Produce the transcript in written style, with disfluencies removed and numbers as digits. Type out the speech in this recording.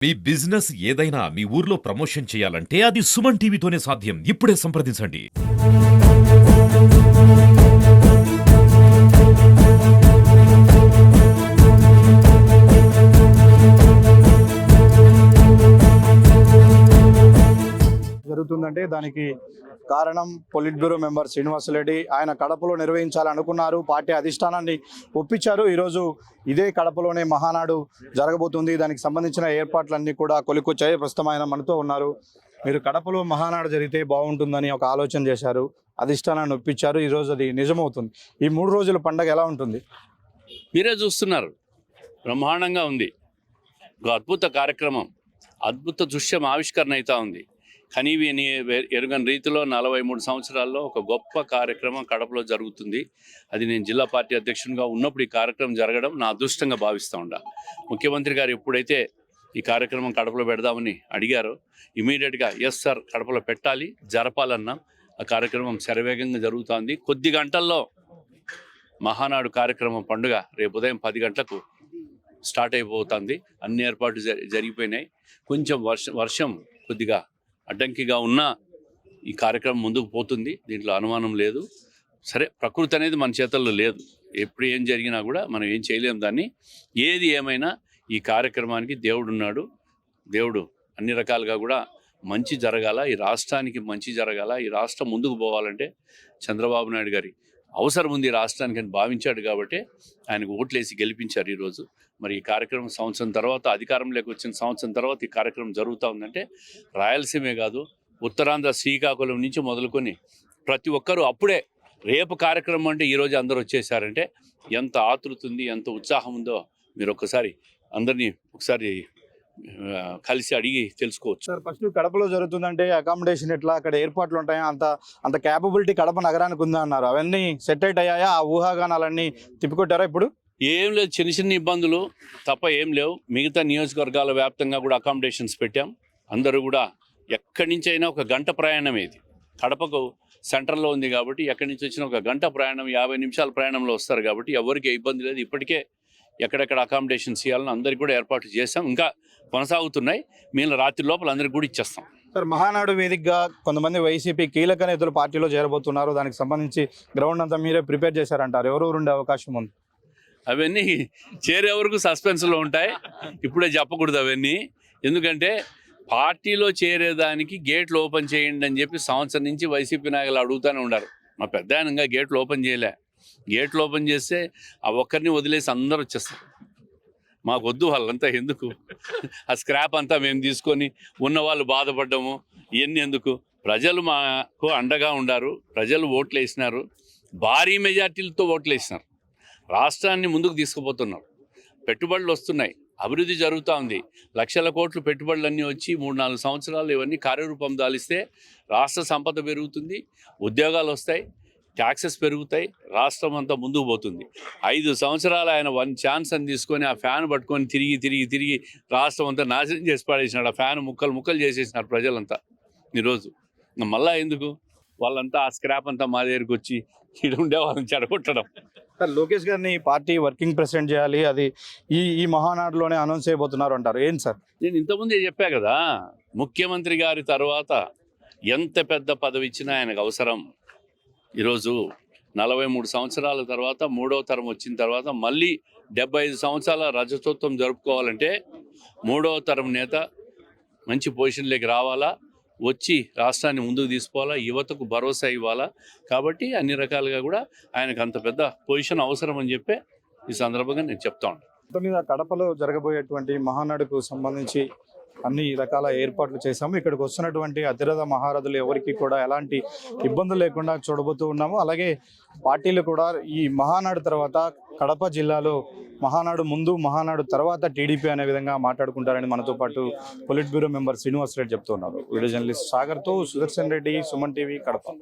మీ business ఏదైనా మీ ఊర్లో promotion చేయాలంటే అది సుమన్ టీవీతోనే సాధ్యం. ఇప్పుడే సంప్రదించండి. జరుగుతుందంటే దానికి కారణం పొలిట్ బ్యూరో మెంబర్ శ్రీనివాసరెడ్డి. ఆయన కడపలో నిర్వహించాలనుకున్నారు, పార్టీ అధిష్టానాన్ని ఒప్పించారు. ఈరోజు ఇదే కడపలోనే మహానాడు జరగబోతుంది. దానికి సంబంధించిన ఏర్పాట్లన్నీ కూడా కొలికొచ్చాయి. ప్రస్తుతం ఆయన మనతో ఉన్నారు. మీరు కడపలో మహానాడు జరిగితే బాగుంటుందని ఒక ఆలోచన చేశారు, అధిష్టానాన్ని ఒప్పించారు. ఈరోజు అది నిజమవుతుంది. ఈ 3 రోజుల పండగ ఎలా ఉంటుంది? మీరే చూస్తున్నారు, బ్రహ్మాండంగా ఉంది. ఒక అద్భుత కార్యక్రమం, అద్భుత దృశ్యం ఆవిష్కరణ అవుతా ఉంది. కనీవిని ఎరుగని రీతిలో 43 సంవత్సరాల్లో ఒక గొప్ప కార్యక్రమం కడపలో జరుగుతుంది. అది నేను జిల్లా పార్టీ అధ్యక్షునిగా ఉన్నప్పుడు ఈ కార్యక్రమం జరగడం నా అదృష్టంగా భావిస్తూ ఉండా. ముఖ్యమంత్రి గారు ఎప్పుడైతే ఈ కార్యక్రమం కడపలో పెడదామని అడిగారో ఇమీడియట్గా ఎస్ సార్, కడపలో పెట్టాలి, జరపాలన్నా. ఆ కార్యక్రమం శరవేగంగా జరుగుతుంది. కొద్ది గంటల్లో మహానాడు కార్యక్రమం పండుగ రేపు ఉదయం 10 గంటలకు స్టార్ట్ అయిపోతుంది. అన్ని ఏర్పాట్లు జరిగిపోయినాయి. కొంచెం వర్షం కొద్దిగా అడ్డంకిగా ఉన్నా ఈ కార్యక్రమం ముందుకు పోతుంది, దీంట్లో అనుమానం లేదు. సరే, ప్రకృతి అనేది మన చేతుల్లో లేదు. ఎప్పుడు ఏం జరిగినా కూడా మనం ఏం చేయలేము దాన్ని. ఏది ఏమైనా ఈ కార్యక్రమానికి దేవుడు ఉన్నాడు. దేవుడు అన్ని రకాలుగా కూడా మంచి జరగాల, ఈ రాష్ట్రానికి మంచి జరగాల, ఈ రాష్ట్రం ముందుకు పోవాలంటే చంద్రబాబు నాయుడు గారి అవసరం ఉంది రాష్ట్రానికి అని భావించాడు. కాబట్టి ఆయనకు ఓట్లేసి గెలిపించారు ఈరోజు. మరి ఈ కార్యక్రమం సంవత్సరం తర్వాత, అధికారంలోకి వచ్చిన సంవత్సరం తర్వాత ఈ కార్యక్రమం జరుగుతూ ఉందంటే రాయలసీమే కాదు, ఉత్తరాంధ్ర శ్రీకాకుళం నుంచి మొదలుకొని ప్రతి ఒక్కరూ అప్పుడే రేపు కార్యక్రమం అంటే ఈరోజు అందరూ వచ్చేసారంటే ఎంత ఆతృత ఉంది, ఎంత ఉత్సాహం ఉందో మీరు ఒక్కసారి అందరినీ ఒకసారి కలిసి అడిగి తెలుసుకోవచ్చు. సార్, ఫస్ట్ కడపలో జరుగుతుందంటే అకామిడేషన్ ఎట్లా, అక్కడ ఏర్పాట్లు ఉంటాయా, అంత క్యాపబిలిటీ కడప నగరానికి ఉందా అన్నారు. అవన్నీ సెట్ అయ్యాయా? ఆ ఊహాగానాలన్నీ తిప్పికొట్టారా? ఇప్పుడు ఏం లేదు, చిన్న చిన్న ఇబ్బందులు తప్ప ఏం లేవు. మిగతా నియోజకవర్గాల వ్యాప్తంగా కూడా అకామిడేషన్స్ పెట్టాం. అందరూ కూడా ఎక్కడి నుంచి అయినా ఒక గంట ప్రయాణం, ఇది కడపకు సెంటర్లో ఉంది కాబట్టి ఎక్కడి నుంచి వచ్చినా ఒక గంట ప్రయాణం, 50 నిమిషాల ప్రయాణంలో వస్తారు కాబట్టి ఎవరికి ఇబ్బంది లేదు. ఇప్పటికే ఎక్కడెక్కడ అకామిడేషన్స్ ఇవ్వాలని అందరికీ కూడా ఏర్పాట్లు చేస్తాం, ఇంకా కొనసాగుతున్నాయి. మేము రాత్రి లోపల అందరికి కూడా ఇచ్చేస్తాం. సార్, మహానాడు వేదికగా కొంతమంది వైసీపీ కీలక నేతలు పార్టీలో చేరబోతున్నారు. దానికి సంబంధించి గ్రౌండ్ అంతా మీరే ప్రిపేర్ చేశారంటారు. ఎవరెవరు ఉండే అవకాశం ఉంది? అవన్నీ చేరే వరకు సస్పెన్స్లో ఉంటాయి, ఇప్పుడే చెప్పకూడదు అవన్నీ. ఎందుకంటే పార్టీలో చేరేదానికి గేట్లు ఓపెన్ చేయండి అని చెప్పి సంవత్సరం నుంచి వైసీపీ నాయకులు అడుగుతూనే ఉన్నారు. మా పెద్ద ఆయనంగా గేట్లు ఓపెన్ చేయలే. గేట్లు ఓపెన్ చేస్తే ఆ ఒక్కరిని వదిలేసి అందరూ వచ్చేస్తారు. మాకు వద్దు, వాళ్ళంతా ఎందుకు, ఆ స్క్రాప్ అంతా మేము తీసుకొని ఉన్నవాళ్ళు బాధపడ్డాము, ఇవన్నీ ఎందుకు. ప్రజలు మాకు అండగా ఉండారు, ప్రజలు ఓట్లు వేసినారు, భారీ మెజార్టీలతో ఓట్లు వేసినారు. రాష్ట్రాన్ని ముందుకు తీసుకుపోతున్నారు, పెట్టుబడులు వస్తున్నాయి, అభివృద్ధి జరుగుతూ ఉంది. లక్షల కోట్లు పెట్టుబడులన్నీ వచ్చి 3-4 సంవత్సరాలు ఇవన్నీ కార్యరూపం దాలిస్తే రాష్ట్ర సంపద పెరుగుతుంది, ఉద్యోగాలు వస్తాయి, ట్యాక్సెస్ పెరుగుతాయి, రాష్ట్రం అంతా ముందుకు పోతుంది. 5 సంవత్సరాలు ఆయన 1 ఛాన్స్ అని తీసుకొని ఆ ఫ్యాన్ పట్టుకొని తిరిగి రాష్ట్రం అంతా నాశనం చేసి పడేసినాడు. ఆ ఫ్యాన్ ముక్కలు చేసేసినారు ప్రజలంతా. ఈరోజు మళ్ళా ఎందుకు, వాళ్ళంతా ఆ స్క్రాప్ అంతా మా దగ్గరికి వచ్చి ఇక్కడ ఉండే వాళ్ళని చెడగొట్టడం. సార్, లోకేష్ గారిని పార్టీ వర్కింగ్ ప్రెసిడెంట్ చేయాలి, అది ఈ మహానాడులోనే అనౌన్స్ చేయబోతున్నారు అంటారు. ఏంటి సార్? నేను ఇంతకుముందే చెప్పా కదా, ముఖ్యమంత్రి గారి తర్వాత ఎంత పెద్ద పదవి ఇచ్చినా ఆయనకు అవసరం. ఈరోజు 43 సంవత్సరాల తర్వాత 3వ తరం వచ్చిన తర్వాత మళ్ళీ 75 సంవత్సరాల రజతోత్వం జరుపుకోవాలంటే 3వ తరం నేత మంచి పొజిషన్లోకి రావాలా, వచ్చి రాష్ట్రాన్ని ముందుకు తీసుకోవాలా, యువతకు భరోసా ఇవ్వాలా. కాబట్టి అన్ని రకాలుగా కూడా ఆయనకు అంత పెద్ద పొజిషన్ అవసరం అని చెప్పి ఈ సందర్భంగా నేను చెప్తా ఉంటాను. మొత్తం మీద కడపలో జరగబోయేటువంటి మహానాడుకు సంబంధించి అన్ని రకాల ఏర్పాట్లు చేశాము. ఇక్కడికి వస్తున్నటువంటి అతిరథ మహారథులు ఎవరికి కూడా ఎలాంటి ఇబ్బందులు లేకుండా చూడబోతూ ఉన్నాము. అలాగే పార్టీలు కూడా ఈ మహానాడు తర్వాత కడప జిల్లాలో మహానాడు ముందు, మహానాడు తర్వాత టీడీపీ అనే విధంగా మాట్లాడుకుంటారని మనతో పాటు పొలిట్ బ్యూరో మెంబర్ శ్రీనివాసరెడ్డి చెప్తున్నారు. వీడియో జర్నలిస్ట్ సాగర్తో సుదర్శన్ రెడ్డి, సుమన్ టీవీ, కడప.